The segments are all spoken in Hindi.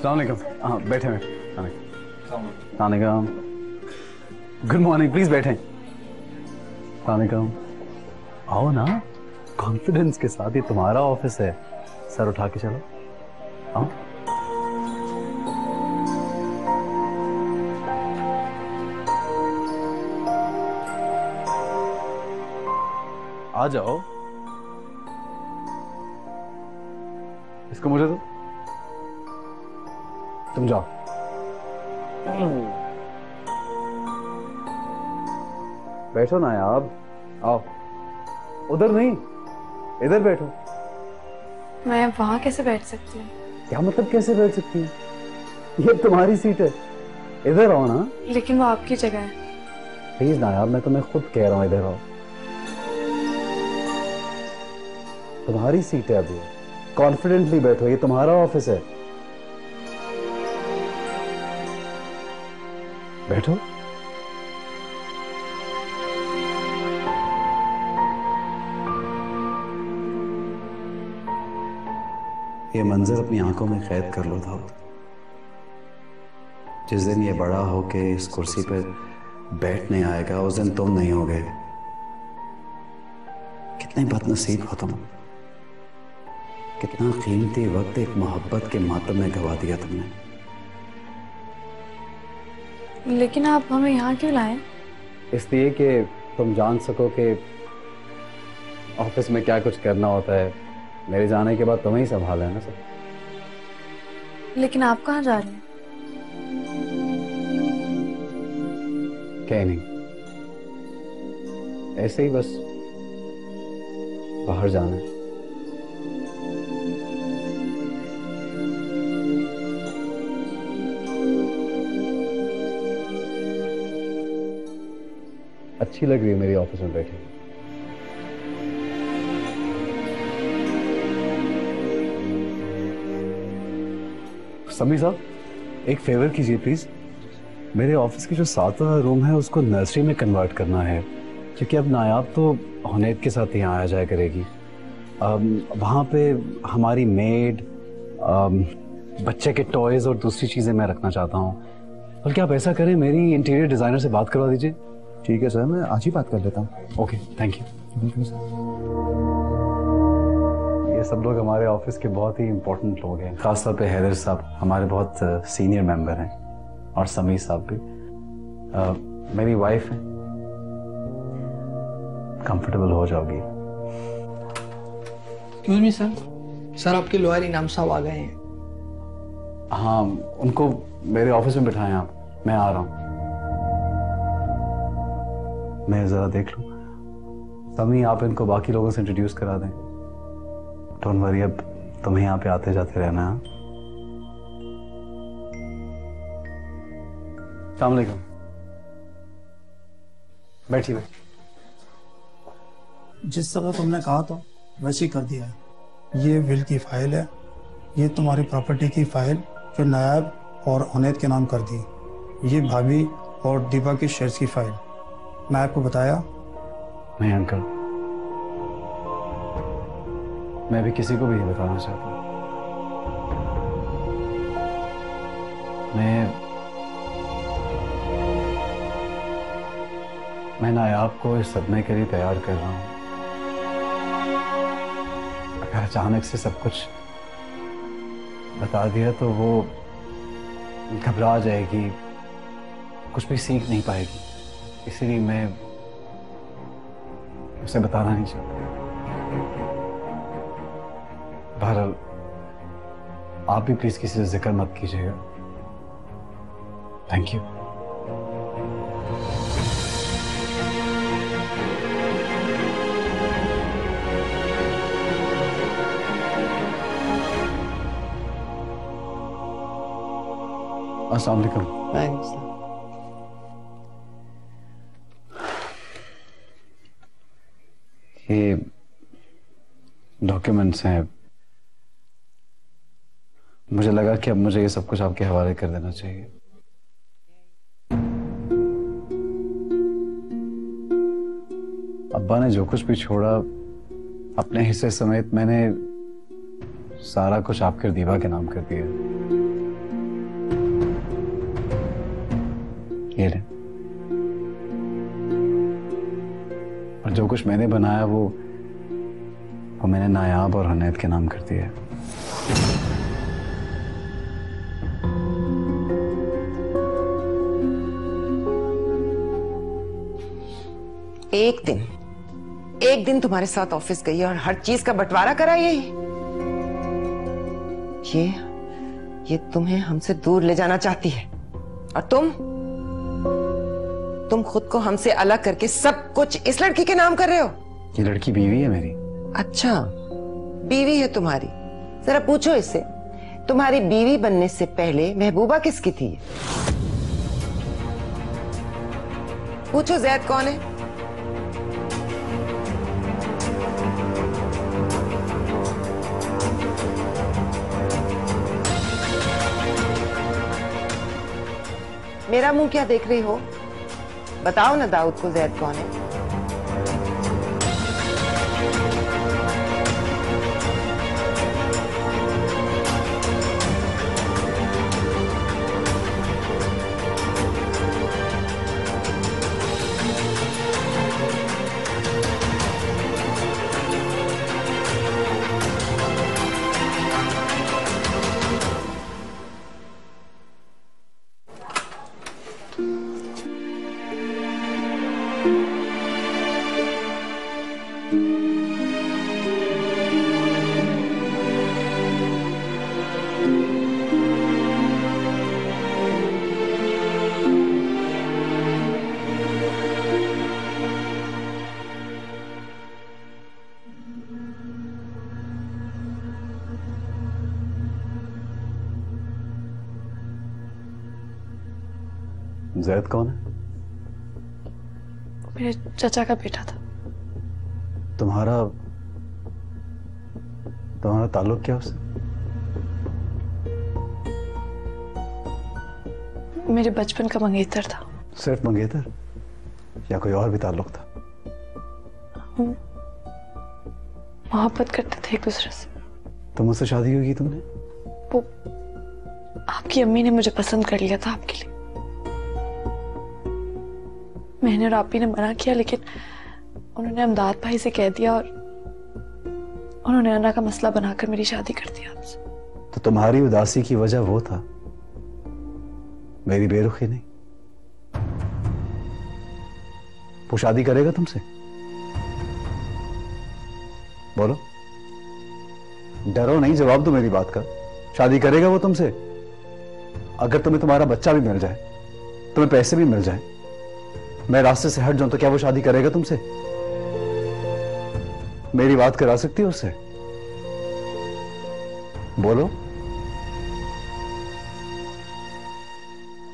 अस्सलाम वालेकुम। हाँ बैठे बैठे। गुड मॉर्निंग, प्लीज बैठे। अस्सलाम, आओ ना, कॉन्फिडेंस के साथ। ये तुम्हारा ऑफिस है, सर उठा के चलो। आओ। आ जाओ। इसको मुझे दो, तुम जाओ। बैठो ना यार, आओ। उधर नहीं, इधर बैठो। मैं वहां कैसे बैठ सकती हूँ? क्या मतलब कैसे बैठ सकती है? ये तुम्हारी सीट है, इधर आओ ना। लेकिन वो आपकी जगह है। प्लीज ना यार, मैं तुम्हें खुद कह रहा हूँ इधर आओ। तुम्हारी सीट है, अभी कॉन्फिडेंटली बैठो, ये तुम्हारा ऑफिस है। बैठो। ये मंजर अपनी आंखों में कैद कर लो दाऊद। जिस दिन ये बड़ा होके इस कुर्सी पर बैठने आएगा, उस दिन तुम नहीं होगे। कितने बदनसीब हो तुम। कितना कीमती वक्त एक मोहब्बत के मातम में गवा दिया तुमने। लेकिन आप हमें यहाँ क्यों लाए? इसलिए कि तुम जान सको कि ऑफिस में क्या कुछ करना होता है। मेरे जाने के बाद तुम्हें ही संभाला है ना सब। लेकिन आप कहाँ जा रहे हैं? क्या नहीं, ऐसे ही बस बाहर जाना है। अच्छी लग रही है मेरी ऑफिस में बैठी। समी साहब, एक फेवर कीजिए प्लीज। मेरे ऑफिस की जो 7वां रूम है उसको नर्सरी में कन्वर्ट करना है, क्योंकि अब नायाब तो हुनैद के साथ यहाँ आया जाया करेगी। वहाँ पे हमारी मेड, बच्चे के टॉयज और दूसरी चीज़ें मैं रखना चाहता हूँ। बल्कि आप ऐसा करें, मेरी इंटीरियर डिज़ाइनर से बात करवा दीजिए। ठीक है सर, मैं आज ही बात कर लेता हूँ। Okay, thank you. ये सब लोग हमारे ऑफिस के बहुत ही इम्पोर्टेंट लोग हैं, खासतौर पे हैदर साहब हमारे बहुत सीनियर मेंबर हैं, और समी साहब भी। मेरी वाइफ है। कंफर्टेबल हो जाओगी। एक्सक्यूज मी सर, सर आपके लॉयर इनाम साहब आ गए हैं। हाँ, उनको मेरे ऑफिस में बिठाएं आप, मैं आ रहा हूँ। मैं जरा देख लूं। समी, आप इनको बाकी लोगों से इंट्रोड्यूस करा दें। डोंट वरी, अब तुम्हें यहाँ पे आते जाते रहना है। अस्सलाम वालेकुम। बैठिए बैठिए। जिस तरह तुमने कहा था वैसे ही कर दिया है। ये विल की फाइल है, ये तुम्हारी प्रॉपर्टी की फाइल जो नायाब और हुनैद के नाम कर दी। ये भाभी और दीपा की शेयर्स की फाइल। मैं आपको बताया? नहीं अंकल, मैं भी किसी को भी नहीं बताना चाहता। मैं नायाब को इस सदमे के लिए तैयार कर रहा हूँ। अगर अचानक से सब कुछ बता दिया तो वो घबरा जाएगी, कुछ भी सीख नहीं पाएगी। इसीलिए मैं उसे बताना नहीं चाहता। बहरहाल, आप भी प्लीज किसी से जिक्र मत कीजिएगा। Thank you. अस्सलाम वालेकुम। ये डॉक्यूमेंट्स हैं। मुझे लगा कि अब मुझे ये सब कुछ आपके हवाले कर देना चाहिए। अब्बा ने जो कुछ भी छोड़ा अपने हिस्से समेत मैंने सारा कुछ आपके दीवा के नाम कर दिया। ले लें। और जो कुछ मैंने बनाया वो मैंने नायाब और हनैत के नाम कर दिया है। एक दिन तुम्हारे साथ ऑफिस गई और हर चीज का बंटवारा करा ये तुम्हें हमसे दूर ले जाना चाहती है। और तुम खुद को हमसे अलग करके सब कुछ इस लड़की के नाम कर रहे हो। ये लड़की बीवी है मेरी। अच्छा, बीवी है तुम्हारी। जरा पूछो इससे, तुम्हारी बीवी बनने से पहले महबूबा किसकी थी? पूछो जैद कौन है? मेरा मुंह क्या देख रही हो? बताओ ना दाऊद को जैद कौन है? जैद कौन है? मेरे चाचा का बेटा था। तुम्हारा ताल्लुक क्या उससे? मेरे बचपन का मंगेतर था। सिर्फ मंगेतर या कोई और भी ताल्लुक था? हम मोहब्बत करते थे एक दूसरे से। तो मुझसे शादी क्यों की तुमने? वो आपकी अम्मी ने मुझे पसंद कर लिया था आपके लिए। मैंने और आपी ने मना किया, लेकिन उन्होंने अमदाद भाई से कह दिया और उन्होंने अन्ना का मसला बनाकर मेरी शादी कर दी आपसे। तो तुम्हारी उदासी की वजह वो था, मेरी बेरुखी नहीं। वो शादी करेगा तुमसे? बोलो, डरो नहीं, जवाब दो मेरी बात का। शादी करेगा वो तुमसे? अगर तुम्हें तुम्हारा बच्चा भी मिल जाए, तुम्हें पैसे भी मिल जाए, मैं रास्ते से हट जाऊं, तो क्या वो शादी करेगा तुमसे? मेरी बात करा सकती हो उससे? बोलो।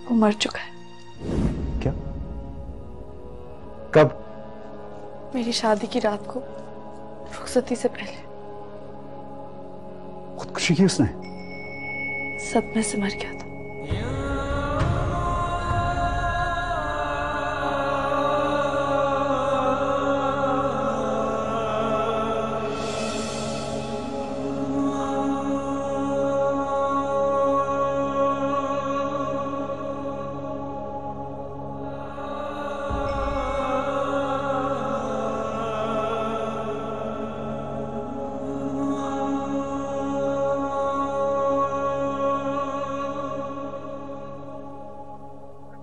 वो मर चुका है। क्या? कब? मेरी शादी की रात को, रुखसती से पहले। खुदकुशी की उसने? सदमे से मर गया था।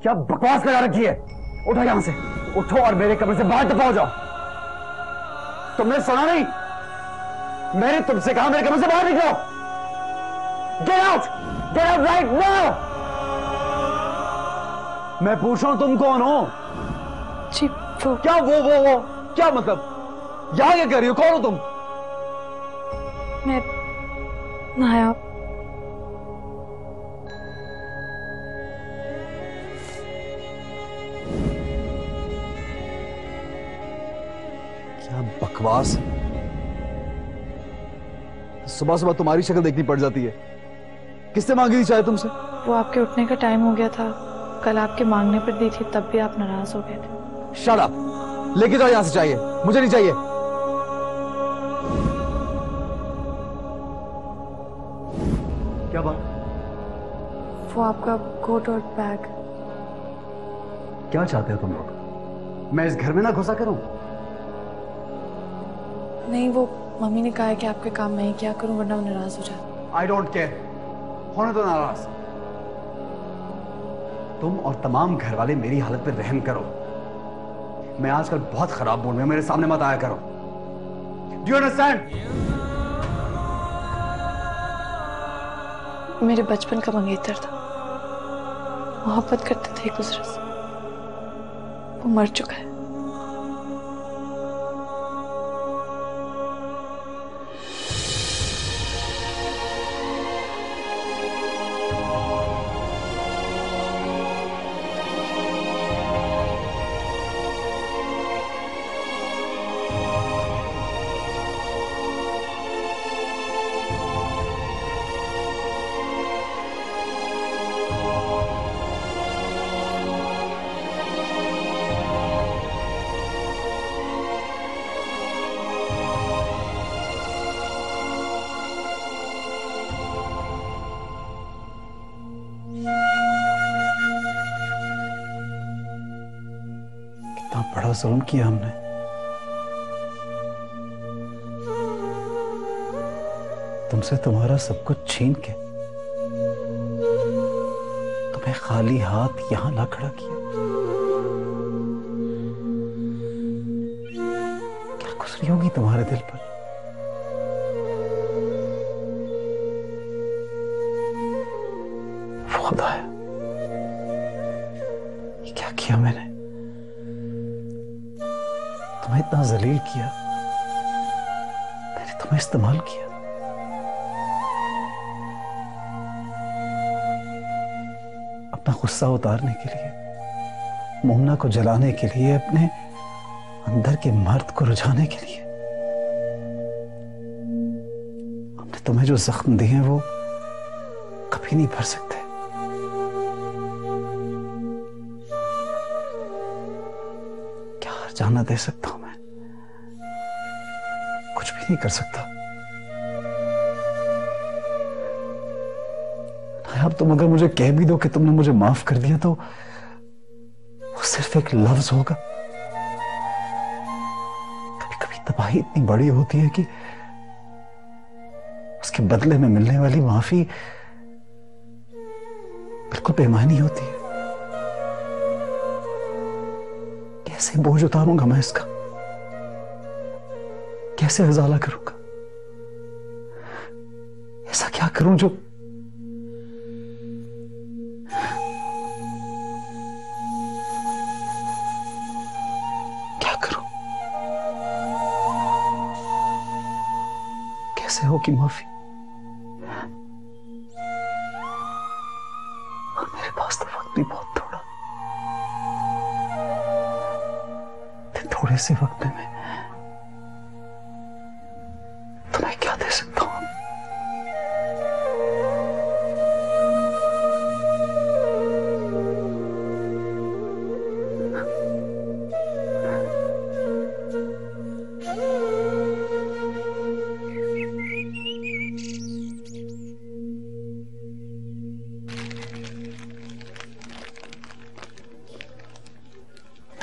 क्या बकवास लगा रखी है? उठो यहां से, उठो और मेरे कमरे से बाहर दफा हो जाओ। तुमने सुना नहीं? मैंने तुमसे कहा मेरे कमरे से बाहर निकलो। Get out right now. मैं पूछ रहा हूं तुम कौन हो? जी वो क्या वो क्या मतलब? यहां क्या कर रही हो? कौन हो तुम? मैं नायाब। क्या बकवास। सुबह सुबह तुम्हारी शक्ल देखनी पड़ जाती है। किससे मांगी थी चाय तुमसे? वो आपके उठने का टाइम हो गया था, कल आपके मांगने पर दी थी, तब भी आप नाराज हो गए थे। Shut up. लेके जाओ यहां से, चाहिए मुझे नहीं चाहिए। क्या बात? वो आपका कोट और बैग। क्या चाहते हो तुम लोग? मैं इस घर में ना घुसा करूं? नहीं, वो मम्मी ने कहा है कि आपके काम मैं ही क्या करूं वरना वो नाराज हो जाए। आई डोंट केयर, होने दो नाराज। तुम और तमाम घर वाले मेरी हालत पे रहम करो। मैं आजकल बहुत खराब मूड में, मेरे सामने मत आया करो। Do you understand? मेरे बचपन का मंगेतर था, मोहब्बत करते थे एक दूसरे से, वो मर चुका है। कितना बड़ा जुल्म किया हमने। तुमसे तुम्हारा सब कुछ छीन के तुम्हें खाली हाथ यहां ला खड़ा किया। क्या गुजरी होगी तुम्हारे दिल पर? खुदाया, ये क्या किया मैंने? तुम्हें इतना जलील किया, मैंने तुम्हें इस्तेमाल किया। अपना गुस्सा उतारने के लिए, मोमना को जलाने के लिए, अपने अंदर के मर्द को रुझाने के लिए। हमने तुम्हें जो जख्म दिए हैं वो कभी नहीं भर सकते। क्या जाना दे सकता हूं मैं? कुछ भी नहीं कर सकता। अब तुम अगर मुझे कह भी दो कि तुमने मुझे माफ कर दिया तो वो सिर्फ एक लफ्ज होगा। कभी कभी तबाही इतनी बड़ी होती है कि उसके बदले में मिलने वाली माफी बिल्कुल बेमानी होती है। कैसे बोझ उतारूंगा मैं इसका? कैसे अजाला करूंगा? ऐसा क्या करूं जो कैसे होगी माफी? और मेरे पास तो वक्त भी बहुत थोड़ा। थोड़े से वक्त में मैं तुम्हें क्या दे सकता हूं?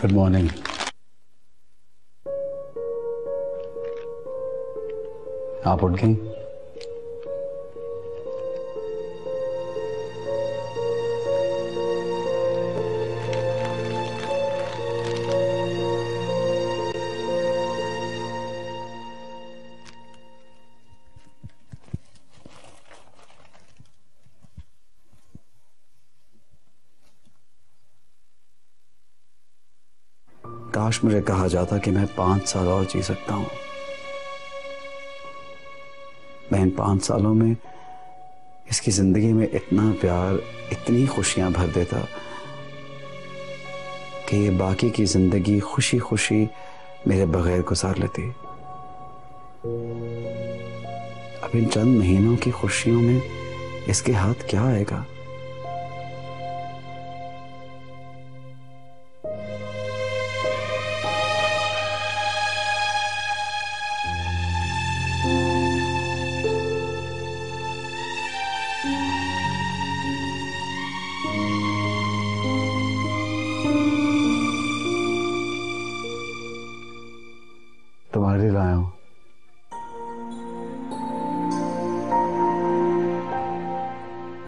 Good morning. आप उठ गई? काश मुझे कहा जाता कि मैं 5 साल और जी सकता हूं। मैं इन 5 सालों में इसकी जिंदगी में इतना प्यार, इतनी खुशियां भर देता कि ये बाकी की जिंदगी खुशी खुशी मेरे बगैर गुजार लेती। अब इन चंद महीनों की खुशियों में इसके हाथ क्या आएगा?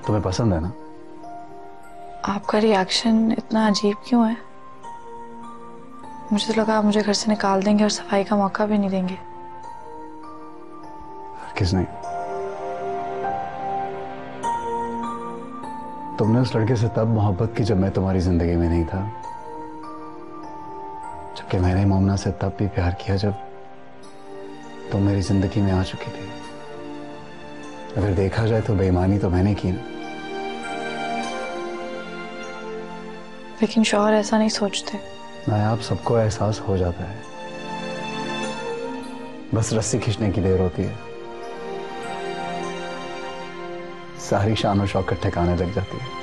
तुम्हें पसंद है ना? आपका रिएक्शन इतना अजीब क्यों है? मुझे तो लगा आप मुझे घर से निकाल देंगे और सफाई का मौका भी नहीं देंगे। किसने? तुमने उस लड़के से तब मोहब्बत की जब मैं तुम्हारी जिंदगी में नहीं था, जबकि मैंने मोमना से तब भी प्यार किया जब तुम मेरी जिंदगी में आ चुकी थी। अगर देखा जाए तो बेईमानी तो मैंने की ना। लेकिन शौहर ऐसा नहीं सोचते। नायाब, सबको एहसास हो जाता है, बस रस्सी खींचने की देर होती है, सारी शान और शौकत ठिकाने लग जाती है।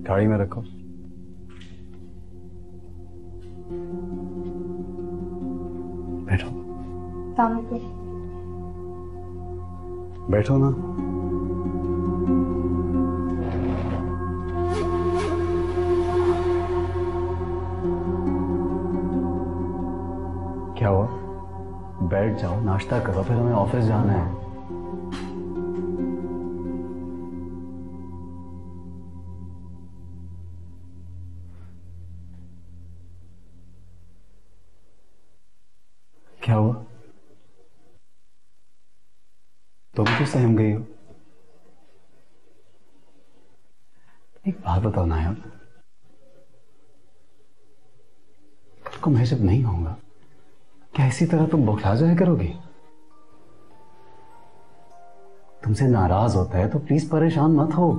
गाड़ी में रखो। बैठो। बैठो ना। क्या हुआ? बैठ जाओ, नाश्ता करो, फिर हमें ऑफिस जाना है। क्या हुआ? तुम क्यों सहम गई हो? एक बात बताओ नायब, कल को मैं जब नहीं होऊंगा, क्या इसी तरह तुम बौखला जाया करोगी? तुमसे नाराज होता है तो प्लीज परेशान मत हो।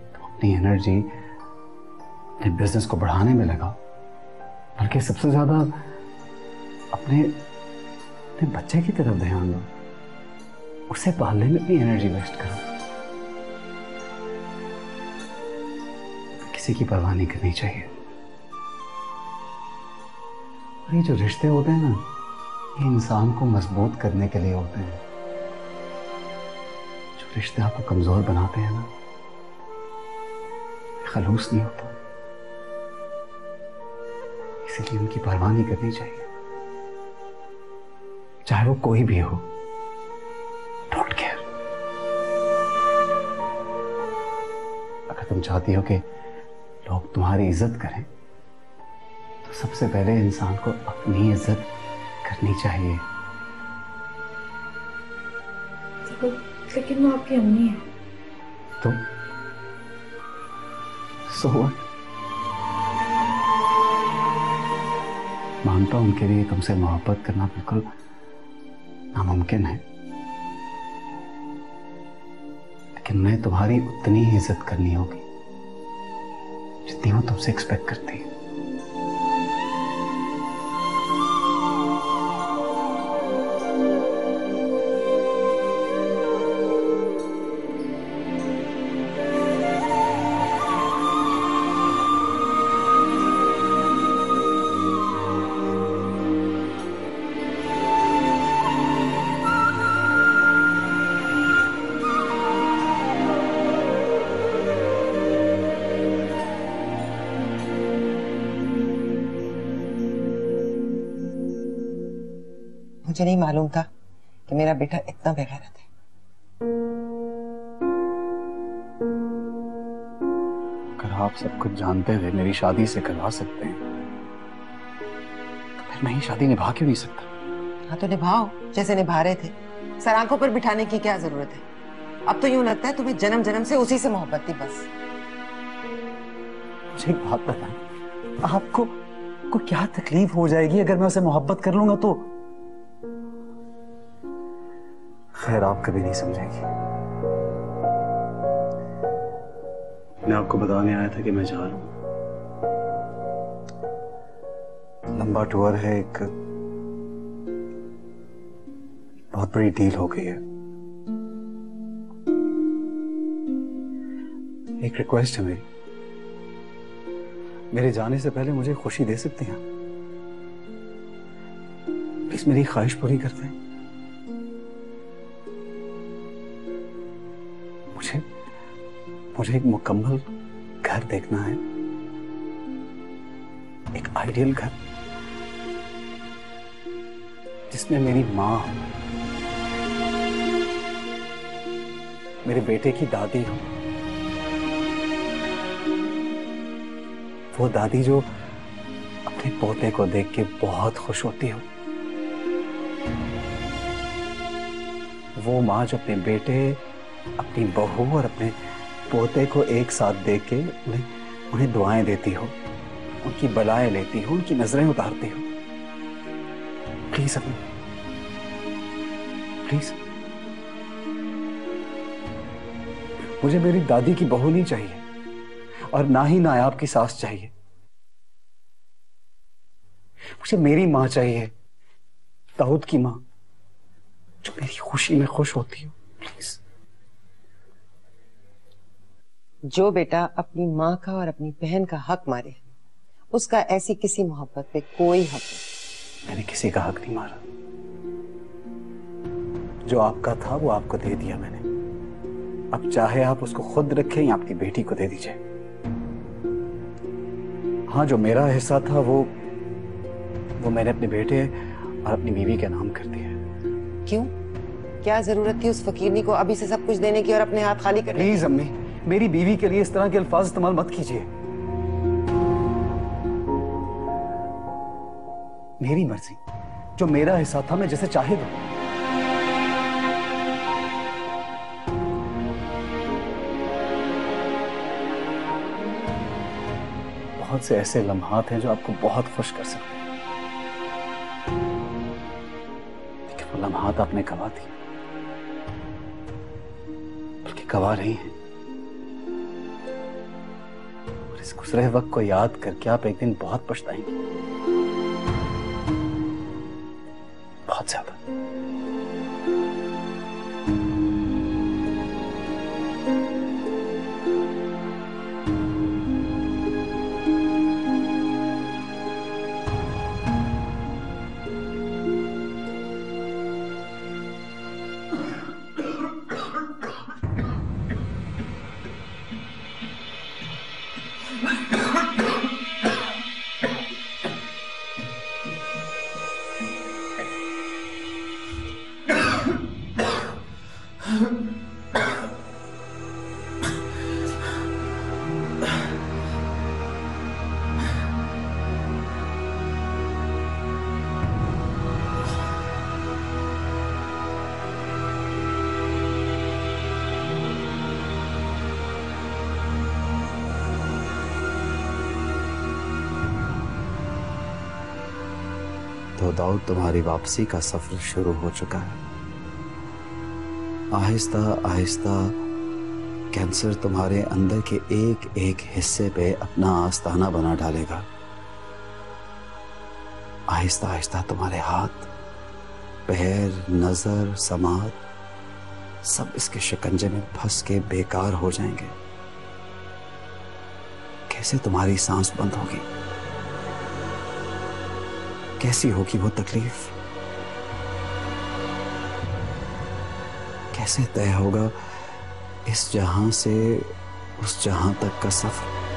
तुम अपनी एनर्जी अपने बिजनेस को बढ़ाने में लगाओ, बल्कि सबसे ज्यादा अपने बच्चे की तरफ ध्यान दो। उसे पालने में अपनी एनर्जी वेस्ट करो। किसी की परवाह नहीं करनी चाहिए। और ये जो रिश्ते होते हैं ना, ये इंसान को मजबूत करने के लिए होते हैं। जो रिश्ते आपको कमजोर बनाते हैं ना, खलूस नहीं होता, इसलिए उनकी परवाह नहीं करनी चाहिए, चाहे वो कोई भी हो। Don't care. अगर तुम चाहती हो कि लोग तुम्हारी इज्जत करें, तो सबसे पहले इंसान को अपनी इज्जत करनी चाहिए। लेकिन वो आपकी अम्मी है। तो सो व्हाट? मानता हूं उनके लिए तुमसे मोहब्बत करना बिल्कुल नामुमकिन है, लेकिन मैं तुम्हारी उतनी ही इज्जत करनी होगी जितनी वो तुमसे एक्सपेक्ट करती है। मुझे नहीं मालूम था कि मेरा बेटा इतना बेगैरत है। अगर आप सब कुछ जानते हुए मेरी शादी से करवा सकते हैं, तो फिर मैं ही शादी निभा क्यों नहीं सकता? हाँ तो निभाओ, जैसे निभा रहे थे। सर आंखों पर बिठाने की क्या जरूरत है? अब तो यूं लगता है तुम्हें जन्म जन्म से उसी से मोहब्बत थी बस। मुझे एक बात बताएं, आपको क्या तकलीफ हो जाएगी अगर मैं उसे मोहब्बत कर लूंगा तो? खैर, आप कभी नहीं समझेगी। मैं आपको बताने आया था कि मैं जा रहा हूं। लंबा टूर है, एक बहुत बड़ी डील हो गई है। एक रिक्वेस्ट है मेरी, मेरे जाने से पहले मुझे खुशी दे सकते हैं? प्लीज मेरी ख्वाहिश पूरी करते हैं। मुझे एक मुकम्मल घर देखना है, एक आइडियल घर जिसमें मेरी माँ हो, मेरे बेटे की दादी हो, वो दादी जो अपने पोते को देख के बहुत खुश होती हो, वो माँ जो अपने बेटे, अपनी बहू और अपने पोते को एक साथ देख के उन्हें दुआएं देती हो, उनकी बलाएं लेती हो, उनकी नजरें उतारती हो। प्लीज अम्मी, प्लीज, मुझे मेरी दादी की बहू नहीं चाहिए और ना ही नायाब की सास चाहिए। मुझे मेरी मां चाहिए, दाऊद की मां, जो मेरी खुशी में खुश होती हो। प्लीज। जो बेटा अपनी माँ का और अपनी बहन का हक मारे, उसका ऐसी किसी मोहब्बत पे कोई हक नहीं। मैंने किसी का हक नहीं मारा। जो आपका था वो आपको दे दिया मैंने। अब चाहे आप उसको खुद रखें या आपकी बेटी को दे दीजिए। हाँ, जो मेरा हिस्सा था वो मैंने अपने बेटे और अपनी बीवी के नाम कर दिया। क्यों? क्या जरूरत थी उस फकीरनी को अभी से सब कुछ देने की और अपने हाथ खाली करने की? प्लीज अम्मी, मेरी बीवी के लिए इस तरह के अल्फाज इस्तेमाल मत कीजिए। मेरी मर्जी, जो मेरा हिस्सा था मैं जैसे चाहे दूं। बहुत से ऐसे लम्हात हैं जो आपको बहुत खुश कर सकते हैं, लेकिन वो लम्हात आपने गवा दी, बल्कि गवा रही हैं। और इस गुजरे वक्त को याद करके आप एक दिन बहुत पछताएंगे, बहुत ज्यादा। तो दाऊद, तुम्हारी वापसी का सफर शुरू हो चुका है। आहिस्ता आहिस्ता कैंसर तुम्हारे अंदर के एक एक हिस्से पे अपना आस्ताना बना डालेगा। आहिस्ता आहिस्ता तुम्हारे हाथ, पैर, नजर, समात सब इसके शिकंजे में फंस के बेकार हो जाएंगे। कैसे तुम्हारी सांस बंद होगी, कैसी होगी वो तकलीफ, कैसे तय होगा इस जहां से उस जहां तक का सफर।